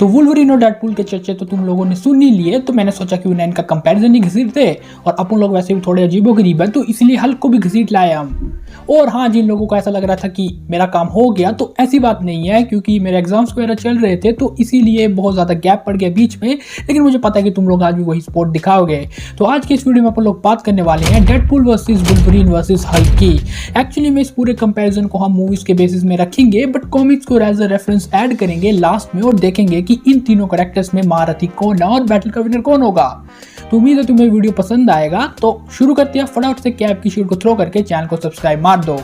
तो वुल्वरीन और डेडपूल के चर्चे तो तुम लोगों ने सुन ही लिए, तो मैंने सोचा कि उन्हें इनका कंपैरिजन ही घसीट दे। और अपन लोग वैसे भी थोड़े अजीबोगरीब है, तो इसलिए हल्क को भी घसीट लाए हम। और हाँ, जिन लोगों को ऐसा लग रहा था कि मेरा काम हो गया, तो ऐसी बात नहीं है, क्योंकि मेरे एग्जाम्स वगैरह चल रहे थे, तो इसीलिए बहुत ज़्यादा गैप पड़ गया बीच में। लेकिन मुझे पता है कि तुम लोग आज भी वही स्पोर्ट दिखाओगे। तो आज के इस वीडियो में अपन लोग बात करने वाले हैं Deadpool versus Wolverine versus Hulk की। एक्चुअली में इस पूरे कंपैरिजन को हम मूवीज के बेसिस में रखेंगे, बट कॉमिक्स को एज अ रेफरेंस ऐड करेंगे लास्ट में और देखेंगे कि इन तीनों कैरेक्टर्स में महारथी कौन है और बैटल का विनर कौन होगा। तो उम्मीद है तुम्हें वीडियो पसंद आएगा। तो शुरू करते हैं, फटाफट से कैप की शीट को थ्रो करके चैनल को सब्सक्राइब मार दो।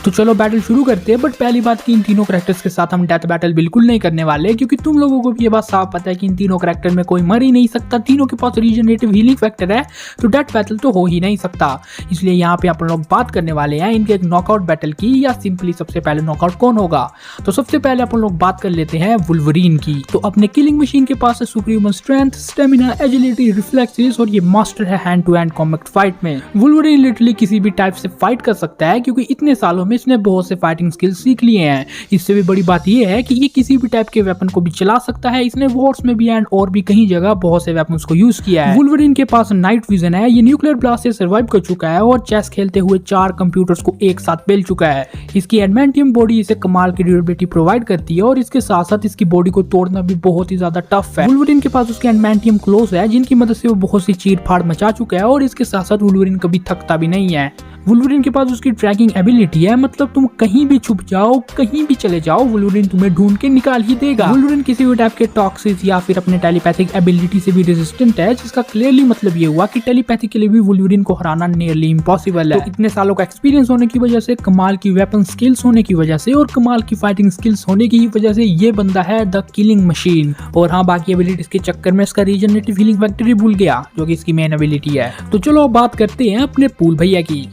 तो चलो बैटल शुरू करते हैं। बट पहली बात कि इन तीनों कैरेक्टर्स के साथ हम डेथ बैटल बिल्कुल नहीं करने वाले, क्योंकि तुम लोगों को भी ये बात साफ पता है कि इन तीनों कैरेक्टर में कोई मर ही नहीं सकता। तीनों के पास रीजनरेटिव हीलिंग फैक्टर है, तो डेथ बैटल तो हो ही नहीं सकता। इसलिए यहाँ पे अपन लोग बात करने वाले हैं इनके एक नॉकआउट बैटल की, या सिंपली सबसे पहले नॉकआउट कौन होगा। तो सबसे पहले अपन लोग बात कर लेते हैं वुल्वरीन की। तो अपने किलिंग मशीन के पास है supreme strength, stamina, agility, reflexes और ये मास्टर है hand to hand combat fight में। वुल्वरीन लिटरली किसी भी टाइप से फाइट कर सकता है, क्योंकि इतने सालों में इसने बहुत से फाइटिंग स्किल्स सीख लिए हैं। इससे भी बड़ी बात यह है कि ये किसी भी टाइप के वेपन को भी चला सकता है। इसने वॉर्स में भी एंड और भी कहीं जगह बहुत से वेपन्स को यूज किया है। वुल्वरीन के पास नाइट विजन है, ये न्यूक्लियर ब्लास्ट से सर्वाइव कर चुका है और चेस खेलते हुए 4 कंप्यूटर्स को एक साथ पेल चुका है। इसकी एडमेंटियम बॉडी इसे कमाल की ड्यूरेबिलिटी प्रोवाइड करती है और इसके साथ साथ इसकी बॉडी को तोड़ना भी बहुत ही ज्यादा टफ है। वुल्वरीन के पास उसके एडमेंटियम क्लोज है, जिनकी मदद से वो बहुत सी चीर फाड़ मचा चुका है और इसके साथ साथ वुल्वरीन कभी थकता भी नहीं है। वुल्वरीन के पास उसकी ट्रैकिंग एबिलिटी है, मतलब तुम कहीं भी छुप जाओ, कहीं भी चले जाओ, वुल्वरीन तुम्हें ढूंढ के निकाल ही देगा। वुल्वरीन किसी भी टाइप के टॉक्सिस या फिर अपने टेलीपैथिक एबिलिटी से भी रेजिस्टेंट है, जिसका क्लियरली मतलब ये हुआ कि टेलीपैथिकली भी वुल्वरीन को हराना नियरली इम्पॉसिबल है। तो इतने सालों का एक्सपीरियंस होने की वजह से, कमाल की वेपन स्किल्स होने की वजह से और कमाल की फाइटिंग स्किल्स होने की वजह से ये बंदा है द किलिंग मशीन। और हाँ, बाकी एबिलिटीज के चक्कर में इसका रीजनरेटिव हीलिंग फैक्टर ही भूल गया, जो कि इसकी मेन एबिलिटी है। तो चलो अब बात करते हैं अपने पूल भैया की।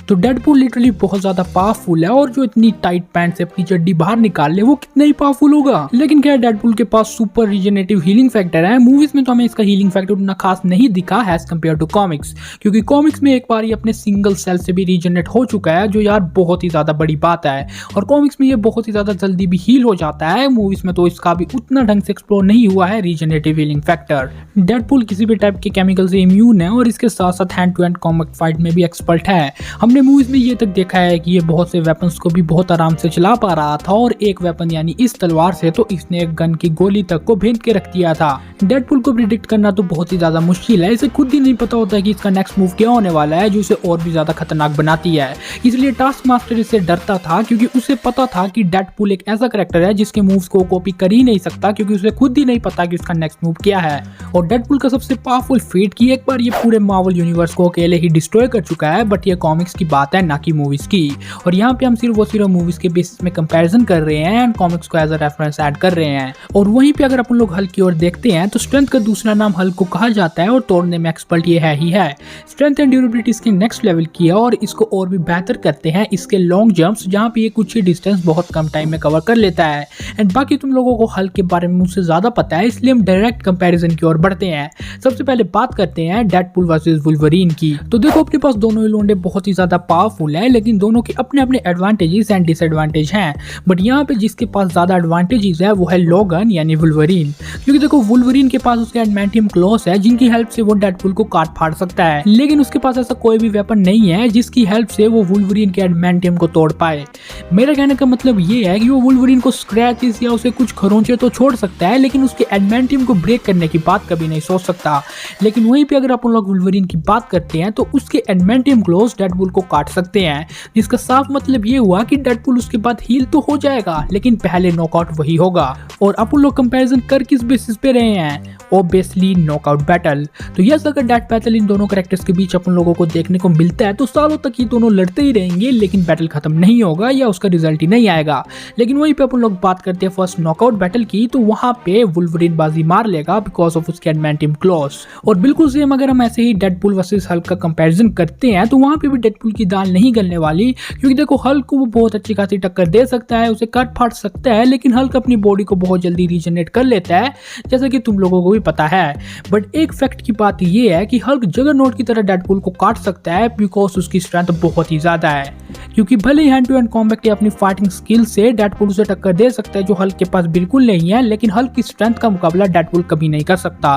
तो डेडपूल लिटरली बहुत ज्यादा पावरफुल है, और जो इतनी टाइट पैंट से अपनी चड्डी बाहर निकाल ले वो कितना ही पावरफुल होगा। लेकिन क्या डेडपूल के पास सुपर रीजनरेटिव हीलिंग फैक्टर है। मूवीज में तो हमें इसका हीलिंग फैक्टर उतना खास नहीं दिखा एज कम्पेयर टू कॉमिक्स, क्योंकि कॉमिक्स में एक बार ये अपने सिंगल सेल से भी रीजनरेट हो चुका है, जो यार बहुत ही ज्यादा बड़ी बात है। और कॉमिक्स में ये बहुत ही ज्यादा जल्दी भी हील हो जाता है। मूवीज में तो इसका भी उतना ढंग से एक्सप्लोर नहीं हुआ है रीजनरेटिव हीलिंग फैक्टर। डेडपूल किसी भी टाइप के केमिकल से इम्यून है और इसके साथ साथ hand to hand combat fight में भी एक्सपर्ट है। हमने मूवीज में ये तक देखा है कि ये बहुत से वेपन्स को भी बहुत आराम से चला पा रहा था, और एक वेपन यानी इस तलवार से तो इसने एक गन की गोली तक को भेद के रख दिया था। डेडपूल को प्रिडिक्ट करना तो बहुत ही ज्यादा मुश्किल है, इसे खुद ही नहीं पता होता है कि इसका नेक्स्ट मूव क्या होने वाला है, जो इसे और भी ज्यादा खतरनाक बनाती है। इसलिए टास्क मास्टर इससे डरता था, क्योंकि उसे पता था कि डेडपूल एक ऐसा कैरेक्टर है जिसके मूव्स को कॉपी कर ही नहीं सकता, क्योंकि उसे खुद ही नहीं पता कि उसका नेक्स्ट मूव क्या है। और डेडपूल का सबसे पावरफुल फेट कि एक बार ये पूरे मार्वल यूनिवर्स को अकेले ही डिस्ट्रॉय कर चुका है, बट ये कॉमिक्स की बात है, ना कि मूवीज की। और यहाँ पे हम सिर्फ मूवीज के बेसिस में कंपैरिजन कर रहे हैं एंड कॉमिक्स को एज अ रेफरेंस ऐड कर रहे हैं। और वहीं पे अगर अपन लोग हल्क की ओर देखते हैं, तो स्ट्रेंथ का दूसरा नाम हल्क को कहा जाता है और तोड़ने में एक्सपर्ट ये है ही है। स्ट्रेंथ एंड ड्यूरेबिलिटी इसके नेक्स्ट लेवल की है, और इसको और भी बेहतर करते हैं इसके लॉन्ग जंप्स, जहाँ पे ये कुछ ही डिस्टेंस बहुत कम टाइम में कवर कर लेता है। एंड बाकी तुम लोगों को हल्क के बारे में मुझसे ज्यादा पता है, इसलिए हम डायरेक्ट कंपैरिजन की ओर बढ़ते हैं। सबसे पहले बात करते हैं डेडपूल वर्सेस वुल्वरीन की। तो देखो, अपने पास दोनों ही लोंडे बहुत ही ज्यादा पावरफुल है, लेकिन दोनों के अपने अपने एडवांटेजेस एंड डिसएडवांटेज हैं। बट यहाँ पे जिसके पास ज्यादा एडवांटेजेस है वो है लोगन यानी वुल्वरीन, क्योंकि देखो वुल्वरीन के पास उसके एडमेंटियम क्लॉस है, जिनकी हेल्प से वो डेडपूल को काट फाड़ सकता है। लेकिन उसके पास ऐसा कोई भी वेपन नहीं है जिसकी हेल्प से वो वुल्वरीन के एडमेंटियम को तोड़ पाए। मेरा कहने का मतलब ये है कि वो वुल्वरीन को स्क्रैचेस या उसे कुछ खरोंचे तो छोड़ सकता है, लेकिन उसके एडमेंटियम को ब्रेक करने की बात कभी नहीं सोच सकता। लेकिन वहीं पे अगर अपन लोग वुल्वरीन की बात करते हैं, तो उसके एडमेंटियम क्लॉस डेडपूल को काट सकते हैं, जिसका साफ मतलब ये हुआ कि डेडपूल उसके बाद हील तो हो जाएगा, लेकिन पहले नॉकआउट वही होगा। और अपन लोग कंपैरिजन कर किस बेसिस पे रहे हैं? Obviously knockout battle. तो यस, अगर डेथ बैटल इन दोनों कैरेक्टर्स के बीच अपन लोगों को देखने को मिलता है, तो सालों तक ये दोनों लड़ते ही रहेंगे, लेकिन बैटल खत्म नहीं होगा या उसका रिजल्ट ही नहीं आएगा। लेकिन वहीं पे अपन लोग बात करते हैं फर्स्ट नॉकआउट बैटल की, तो वहां पे वुल्वरीन बाजी मार लेगा बिकॉज ऑफ उसके एडमेंटियम क्लॉस। और बिल्कुल सेम अगर हम ऐसे ही डेडपूल वर्सेस हल्क का कंपैरिजन करते हैं, तो वहां पे भी डेडपूल डेडपूल की दाल नहीं गलने वाली, क्योंकि देखो हल्क को वो बहुत अच्छी खासी टक्कर दे सकता है, उसे कट फाड़ सकता है, लेकिन हल्क अपनी बॉडी को बहुत जल्दी रीजनरेट कर लेता है, जैसा कि तुम लोगों को भी पता है। बट एक फैक्ट की बात ये है कि हल्क जगरनॉट की तरह डेडपूल को काट सकता है बिकॉज उसकी स्ट्रेंथ बहुत ही ज्यादा है, क्योंकि भले ही हैंड टू हैंड कॉम्बैट की अपनी फाइटिंग स्किल से डेडपूल उसे टक्कर दे सकता है जो हल्क के पास बिल्कुल नहीं है, लेकिन हल्क की स्ट्रेंथ का मुकाबला डेडपूल कभी नहीं कर सकता।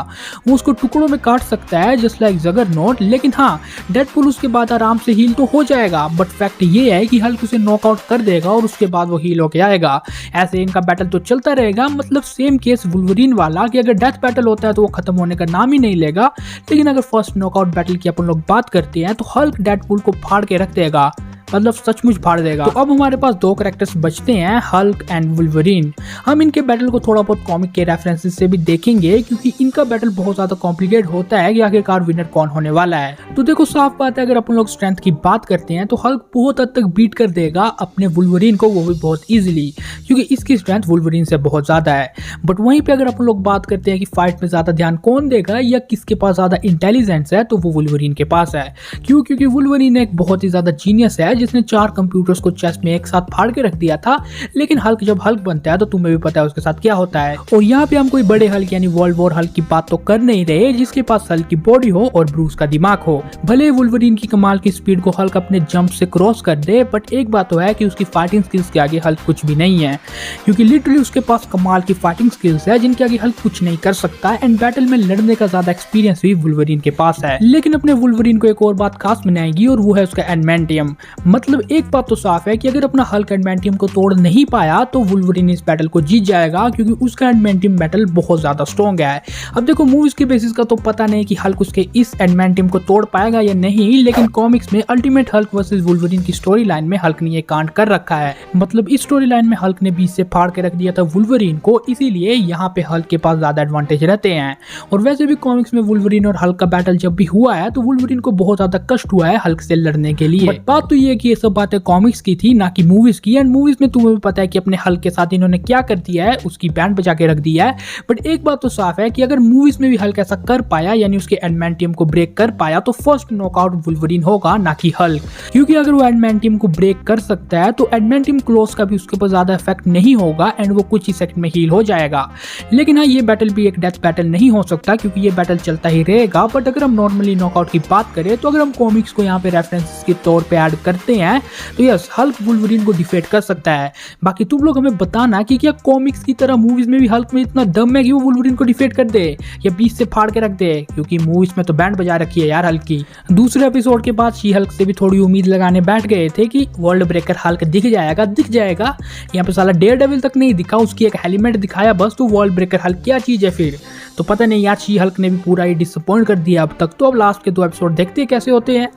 वो उसको टुकड़ों में काट सकता है जस्ट लाइक जगरनॉट, लेकिन हाँ डेडपूल उसके बाद आराम से हील तो हो जाएगा। बट फैक्ट ये है कि हल्क उसे नॉकआउट कर देगा और उसके बाद वो हील होके आएगा। ऐसे इनका बैटल तो चलता रहेगा, मतलब सेम केस वुल्वरीन वाला कि अगर डेथ बैटल होता है तो वो खत्म होने का नाम ही नहीं लेगा, लेकिन अगर फर्स्ट नॉकआउट बैटल की अपन लोग बात करते हैं तो हल्क डेडपूल को फाड़ के रख देगा, मतलब सचमुच फाड़ देगा। तो अब हमारे पास दो कैरेक्टर्स बचते हैं, हल्क एंड वुल्वरीन। हम इनके बैटल को थोड़ा बहुत कॉमिक के रेफरेंसेस से भी देखेंगे, क्योंकि इनका बैटल बहुत ज्यादा कॉम्प्लिकेट होता है कि आखिरकार विनर कौन होने वाला है। तो देखो साफ बात है, अगर अपन लोग स्ट्रेंथ की बात करते हैं तो हल्क बहुत हद तक बीट कर देगा अपने वुल्वरीन को, वो भी बहुत इजीली, क्योंकि इसकी स्ट्रेंथ वुल्वरीन से बहुत ज्यादा है। बट वहीं पे अगर अपन लोग बात करते हैं कि फाइट में ज्यादा ध्यान कौन देगा या किसके पास ज्यादा इंटेलिजेंस है, तो वो वुल्वरीन के पास है। क्योंकि वुल्वरीन एक बहुत ही ज्यादा जीनियस है जिसने 4 कंप्यूटर्स को चेस में एक साथ फाड़ के रख दिया था, लेकिन हल्क जब हल्क बनता है तो तुम्हें भी पता है उसके साथ क्या होता है। और यहाँ पे हम कोई बड़े हल्क यानी वर्ल्ड वॉर हल्क की बात तो कर नहीं रहे, जिसके पास हल्क की बॉडी हो और ब्रूस का दिमाग हो। भले वुल्वरीन की कमाल की स्पीड को हल्क अपने जंप से क्रॉस कर दे, बट एक बात तो है कि उसकी फाइटिंग स्किल्स के आगे हल्क कुछ भी नहीं है, क्योंकि लिटरली उसके पास कमाल की फाइटिंग स्किल्स है जिनके आगे हल्क कुछ नहीं कर सकता। एंड बैटल में लड़ने का ज्यादा एक्सपीरियंस भी वुल्वरीन के पास है। लेकिन अपने वुल्वरीन को एक और बात खास बनाएगी और वो है उसका एडमेंटियम। मतलब एक बात तो साफ है कि अगर अपना हल्क एडमेंटियम को तोड़ नहीं पाया तो वुल्वरीन इस बैटल को जीत जाएगा, क्योंकि उसका एडमेंटियम बैटल बहुत ज्यादा स्ट्रॉन्ग है। अब देखो मूवीज के बेसिस का तो पता नहीं कि हल्क उसके इस एडमेंटियम को तोड़ पाएगा या नहीं, लेकिन कॉमिक्स में अल्टीमेट हल्क वर्सेस वुल्वरीन की स्टोरी लाइन में हल्क ने ये कांड कर रखा है। मतलब इस स्टोरी लाइन में हल्क ने बीच से फाड़ के रख दिया था वुल्वरीन को, इसीलिए यहाँ पे हल्क के पास ज्यादा एडवांटेज रहते हैं। और वैसे भी कॉमिक्स में वुल्वरीन और हल्क का बैटल जब भी हुआ है तो वुल्वरीन को बहुत ज्यादा कष्ट हुआ है हल्क से लड़ने के लिए। बात तो ये कि ये सब बातें कॉमिक्स की थी ना कि मूवीज की। एंड मूवीज में तुम्हें भी पता है कि अपने हल्क के साथ इन्होंने क्या कर दिया है, उसकी बैंड बजा के रख दिया है। बट एक बात तो साफ है कि अगर मूवीज में भी हल्क ऐसा कर पाया, यानी उसके एडमेंटियम को ब्रेक कर पाया, तो फर्स्ट नॉकआउट वुल्वरीन होगा ना कि हल्क, क्योंकि अगर वो एडमेंटियम को ब्रेक कर सकता है तो एडमेंटियम क्लोज का भी उसके ऊपर ज्यादा इफेक्ट नहीं होगा एंड वो कुछ ही सेकंड में हील हो जाएगा। लेकिन हाँ, ये बैटल भी एक डेथ बैटल नहीं हो सकता, क्योंकि ये बैटल चलता ही रहेगा। बट अगर हम नॉर्मली नॉकआउट की बात करें तो अगर हम कॉमिक्स को यहाँ पे रेफरेंस के तौर पे ऐड करते हैं तो यस, हल्क वुल्वरीन को डिफीट कर सकता है। बाकी तुम लोग हमें बताना कि क्या कॉमिक्स की तरह मूवीज में भी हल्क में इतना दम है कि वो वुल्वरीन को डिफीट कर दे या बीच से फाड़ के रख दे, क्योंकि मूवीज में तो बैंड बजा रखी है यार हल्क की। दूसरे एपिसोड के बाद शी हल्क से भी थोड़ी उम्मीद लगाने बैठ गए थे कि वर्ल्ड ब्रेकर हल्क दिख जाएगा। यहाँ पे साला डेयरडेविल तक नहीं दिखा, उसकी एक हेलमेट दिखाया बस, तो वर्ल्ड ब्रेकर हल्क क्या चीज है फिर। तो पता नहीं यार, शी हल्क ने भी पूरा ही डिसअपॉइंट कर दिया अब तक। तो अब लास्ट के 2 एपिसोड देखते हैं कैसे होते हैं।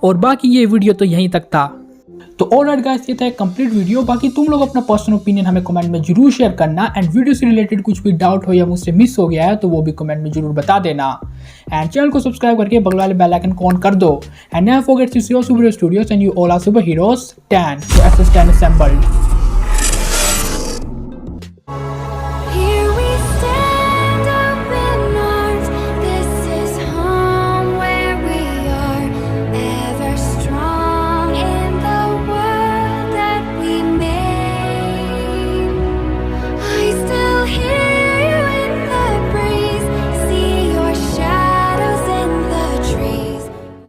और बाकी ये वीडियो तो यहीं तक था। तो ऑलराइट गाइस, ये था एक कंप्लीट वीडियो। बाकी तुम लोग अपना पर्सनल ओपिनियन हमें कमेंट में जरूर शेयर करना। एंड वीडियो से रिलेटेड कुछ भी डाउट हो या मुझसे मिस हो गया है तो वो भी कमेंट में जरूर बता देना। एंड चैनल को सब्सक्राइब करके बगल वाले बेल आइकन को ऑन कर दो। And never forget to see your Super Studios and you all are super heroes 10 to SS10 assembled।